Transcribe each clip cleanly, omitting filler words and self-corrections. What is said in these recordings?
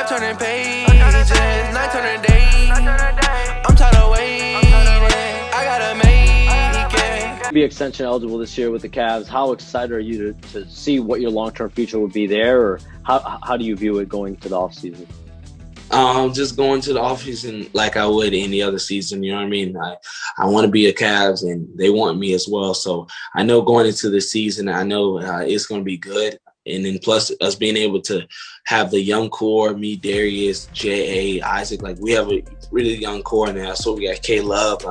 turning pages, night turning days. I'm tired of waiting. I gotta make it. Be extension eligible this year with the Cavs. How excited are you to see what your long-term future would be there, or how do you view it going to the offseason? Just going to the offseason like I would any other season. You know what I mean? I want to be a Cavs, and they want me as well. So I know going into the season, I know it's going to be good. And then plus us being able to have the young core, me, Darius, J.A., Isaac, like we have a really young core now. So we got K-Love,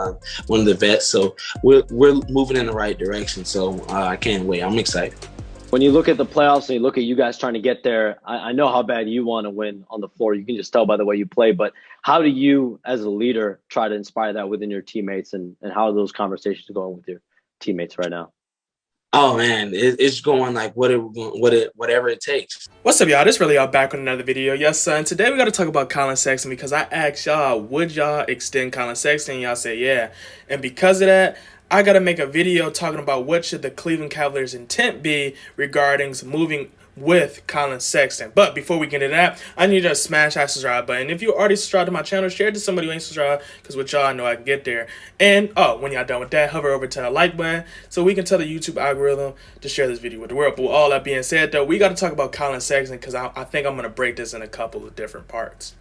one of the vets. So we're moving in the right direction. So I can't wait. I'm excited. When you look at the playoffs and you look at you guys trying to get there, I know how bad you want to win on the floor. You can just tell by the way you play. But how do you, as a leader, try to inspire that within your teammates, and how are those conversations going with your teammates right now? Oh, man, it's going like whatever it takes. What's up, y'all? This Relly back with another video. Yes, son. Today we got to talk about Collin Sexton because I asked y'all, would y'all extend Collin Sexton? Y'all said yeah. And because of that, I got to make a video talking about what should the Cleveland Cavaliers' intent be regarding moving with Collin Sexton. But before we get into that, I need you to smash that subscribe button. If you already subscribed to my channel, share it to somebody who ain't subscribed, because with y'all, I know I can get there. And, when y'all done with that, hover over to the like button so we can tell the YouTube algorithm to share this video with the world. But with all that being said, though, we got to talk about Collin Sexton because I think I'm going to break this in a couple of different parts.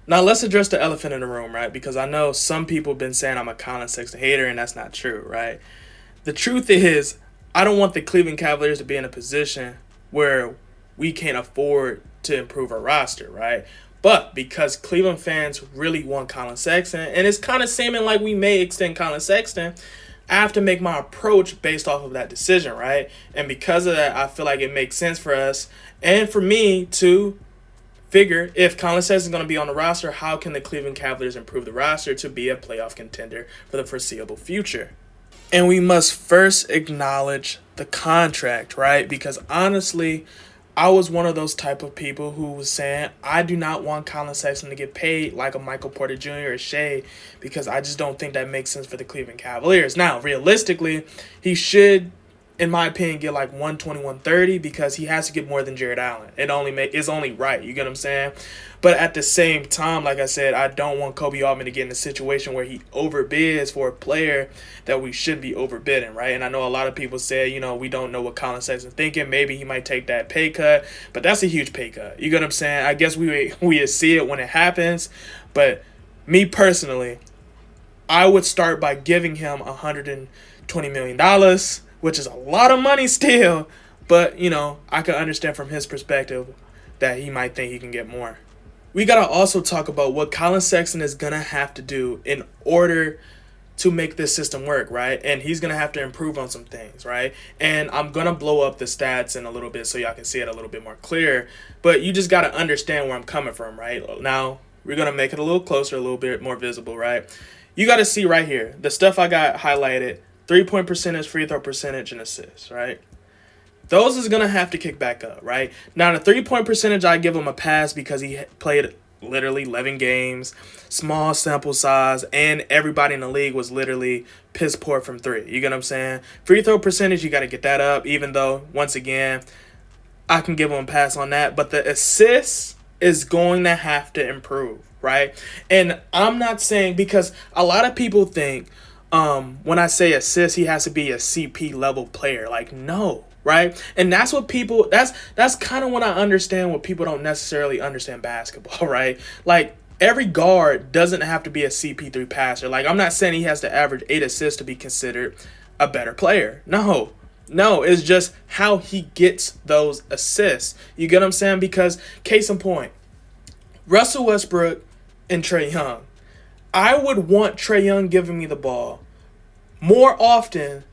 Now, let's address the elephant in the room, right? Because I know some people have been saying I'm a Collin Sexton hater, and that's not true, right? The truth is, I don't want the Cleveland Cavaliers to be in a position where we can't afford to improve our roster, right? But because Cleveland fans really want Collin Sexton, and it's kind of seeming like we may extend Collin Sexton, I have to make my approach based off of that decision, right? And because of that, I feel like it makes sense for us and for me to figure if Collin Sexton is going to be on the roster, how can the Cleveland Cavaliers improve the roster to be a playoff contender for the foreseeable future? And we must first acknowledge the contract, right? Because honestly, I was one of those type of people who was saying, I do not want Collin Sexton to get paid like a Michael Porter Jr. or Shea, because I just don't think that makes sense for the Cleveland Cavaliers. Now, realistically, he should, in my opinion, get like 120, 130 because he has to get more than Jared Allen. It's only right. You get what I'm saying? But at the same time, like I said, I don't want Kobe Altman to get in a situation where he overbids for a player that we should be overbidding, right? And I know a lot of people say, we don't know what Collin Sexton's thinking. Maybe he might take that pay cut, but that's a huge pay cut. You get what I'm saying? I guess we see it when it happens. But me personally, I would start by giving him $120 million, which is a lot of money still. But, I can understand from his perspective that he might think he can get more. We got to also talk about what Collin Sexton is going to have to do in order to make this system work, right? And he's going to have to improve on some things, right? And I'm going to blow up the stats in a little bit so y'all can see it a little bit more clear. But you just got to understand where I'm coming from, right? Now, we're going to make it a little closer, a little bit more visible, right? You got to see right here, the stuff I got highlighted, 3-point percentage, free throw percentage, and assists, right? Those is going to have to kick back up, right? Now, the 3-point percentage, I give him a pass because he played literally 11 games, small sample size, and everybody in the league was literally piss poor from three. You get what I'm saying? Free throw percentage, you got to get that up, even though, once again, I can give him a pass on that. But the assists is going to have to improve, right? And I'm not saying, because a lot of people think when I say assist, he has to be a CP level player. Like, no. Right? And that's what people, that's kind of when I understand what people don't necessarily understand basketball, right? Like, every guard doesn't have to be a CP3 passer. Like, I'm not saying he has to average 8 assists to be considered a better player. No, it's just how he gets those assists. You get what I'm saying? Because, case in point, Russell Westbrook and Trae Young. I would want Trae Young giving me the ball more often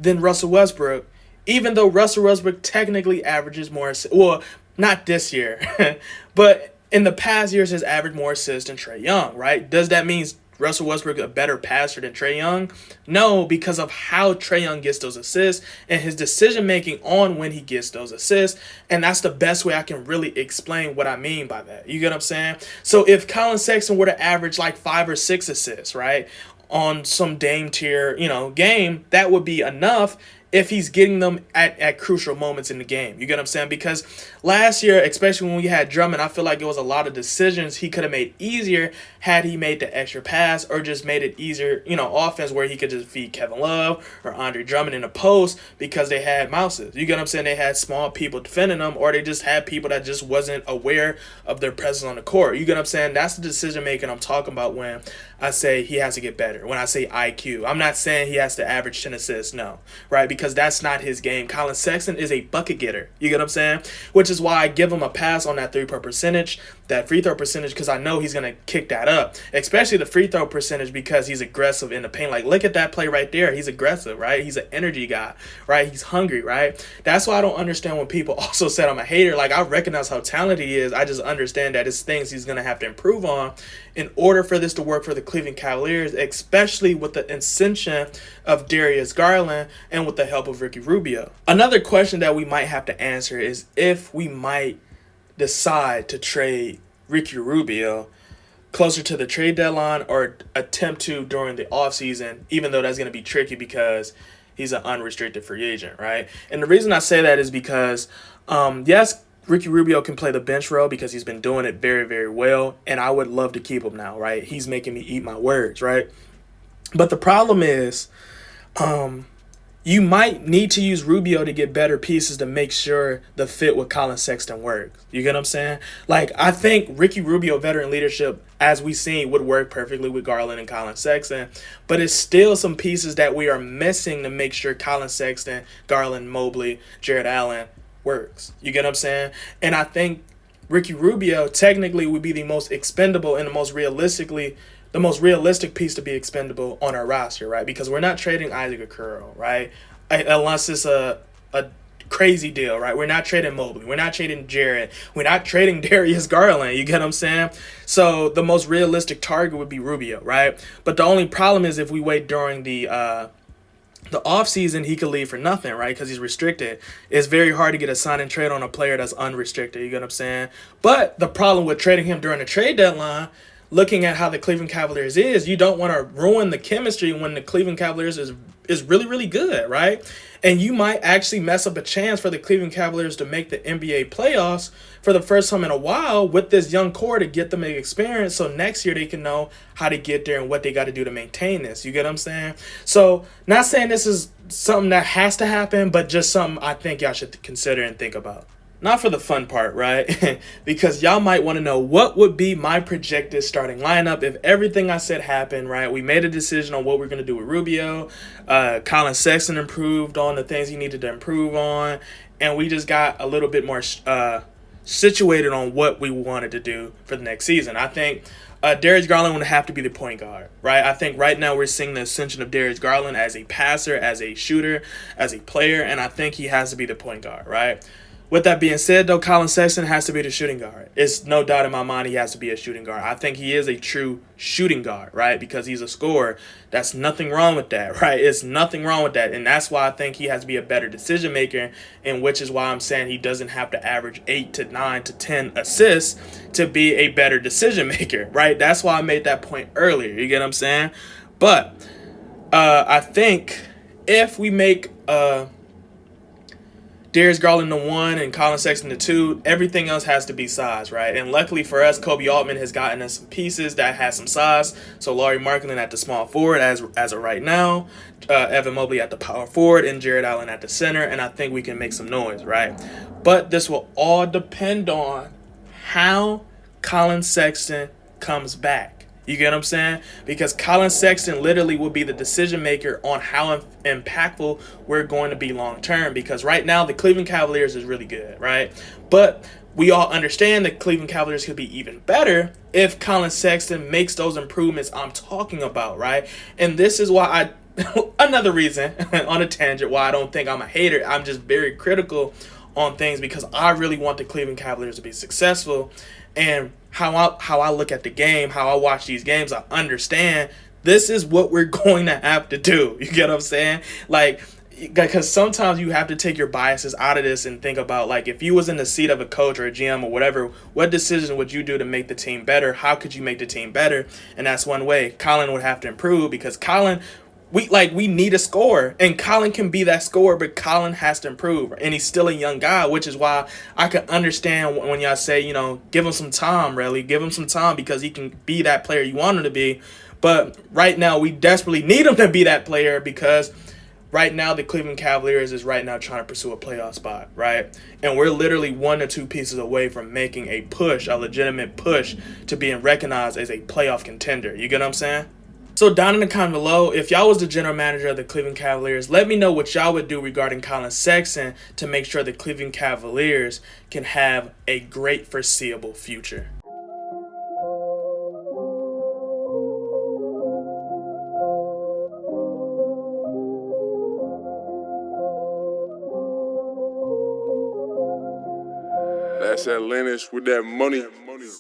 than Russell Westbrook, even though Russell Westbrook technically averages more assists. Well, not this year, but in the past years has averaged more assists than Trae Young, right? Does that mean Russell Westbrook a better passer than Trae Young? No, because of how Trae Young gets those assists and his decision-making on when he gets those assists. And that's the best way I can really explain what I mean by that. You get what I'm saying? So if Collin Sexton were to average like 5 or 6 assists, right, on some Dame tier, game, that would be enough. if he's getting them at crucial moments in the game. You get what I'm saying? Because last year, especially when we had Drummond, I feel like it was a lot of decisions he could have made easier had he made the extra pass or just made it easier, offense where he could just feed Kevin Love or Andre Drummond in the post because they had mouses. You get what I'm saying? They had small people defending them, or they just had people that just wasn't aware of their presence on the court. You get what I'm saying? That's the decision making I'm talking about when I say he has to get better. When I say IQ, I'm not saying he has to average 10 assists, no, right? Because that's not his game. Collin Sexton is a bucket getter. You get what I'm saying? Which is why I give him a pass on that 3-point percentage, that free throw percentage, because I know he's going to kick that up, especially the free throw percentage because he's aggressive in the paint. Like, look at that play right there. He's aggressive, right? He's an energy guy, right? He's hungry, right? That's why I don't understand when people also said I'm a hater. Like, I recognize how talented he is. I just understand that it's things he's going to have to improve on in order for this to work for the Cleveland Cavaliers, especially with the ascension of Darius Garland and with the help of Ricky Rubio. Another question that we might have to answer is if we might decide to trade Ricky Rubio closer to the trade deadline or attempt to during the offseason, even though that's going to be tricky because he's an unrestricted free agent, right? And the reason I say that is because, yes, Ricky Rubio can play the bench role because he's been doing it very, very well, and I would love to keep him now, right? He's making me eat my words, right? But the problem is you might need to use Rubio to get better pieces to make sure the fit with Collin Sexton works. You get what I'm saying? Like, I think Ricky Rubio veteran leadership, as we've seen, would work perfectly with Garland and Collin Sexton, but it's still some pieces that we are missing to make sure Collin Sexton, Garland, Mobley, Jared Allen works. You get what I'm saying? And I think Ricky Rubio technically would be the most expendable and the most realistic piece to be expendable on our roster, right? Because we're not trading Isaac Okoro, right? Unless it's a crazy deal, right? We're not trading Mobley. We're not trading Jared. We're not trading Darius Garland. You get what I'm saying? So the most realistic target would be Rubio, right? But the only problem is if we wait during the offseason, he could leave for nothing, right? Because he's restricted. It's very hard to get a sign and trade on a player that's unrestricted. You get what I'm saying? But the problem with trading him during the trade deadline, looking at how the Cleveland Cavaliers is, you don't want to ruin the chemistry when the Cleveland Cavaliers is really, really good, right? And you might actually mess up a chance for the Cleveland Cavaliers to make the NBA playoffs for the first time in a while with this young core to get them experience so next year they can know how to get there and what they got to do to maintain this. You get what I'm saying? So not saying this is something that has to happen, but just something I think y'all should consider and think about. Not for the fun part, right? Because y'all might want to know what would be my projected starting lineup if everything I said happened, right? We made a decision on what we're going to do with Rubio. Collin Sexton improved on the things he needed to improve on. And we just got a little bit more situated on what we wanted to do for the next season. I think Darius Garland would have to be the point guard, right? I think right now we're seeing the ascension of Darius Garland as a passer, as a shooter, as a player. And I think he has to be the point guard, right? With that being said, though, Collin Sexton has to be the shooting guard. It's no doubt in my mind he has to be a shooting guard. I think he is a true shooting guard, right? Because he's a scorer. That's nothing wrong with that, right? It's nothing wrong with that. And that's why I think he has to be a better decision maker, and which is why I'm saying he doesn't have to average 8 to 9 to 10 assists to be a better decision maker, right? That's why I made that point earlier. You get what I'm saying? But I think if we make Darius Garland to 1 and Collin Sexton to 2, everything else has to be size, right? And luckily for us, Kobe Altman has gotten us some pieces that has some size. So Lauri Markkanen at the small forward as of right now, Evan Mobley at the power forward, and Jared Allen at the center. And I think we can make some noise, right? But this will all depend on how Collin Sexton comes back. You get what I'm saying? Because Collin Sexton literally will be the decision maker on how impactful we're going to be long term. Because right now the Cleveland Cavaliers is really good, right? But we all understand that Cleveland Cavaliers could be even better if Collin Sexton makes those improvements I'm talking about, right? And this is why another reason on a tangent why I don't think I'm a hater. I'm just very critical on things because I really want the Cleveland Cavaliers to be successful. And how I look at the game, how I watch these games, I understand this is what we're going to have to do. You get what I'm saying? Like, because sometimes you have to take your biases out of this and think about, like, if you was in the seat of a coach or a GM or whatever, what decision would you do to make the team better? How could you make the team better? And that's one way. Collin would have to improve because Collin we need a scorer, and Collin can be that scorer, but Collin has to improve, and he's still a young guy, which is why I can understand when y'all say, you know, give him some time, Relly, give him some time, because he can be that player you want him to be. But right now we desperately need him to be that player, because right now the Cleveland Cavaliers is right now trying to pursue a playoff spot, right? And we're literally 1 or 2 pieces away from making a push, a legitimate push, to being recognized as a playoff contender. You get what I'm saying? So down in the comment below, if y'all was the general manager of the Cleveland Cavaliers, let me know what y'all would do regarding Collin Sexton to make sure the Cleveland Cavaliers can have a great foreseeable future. That's Atlantis with that money.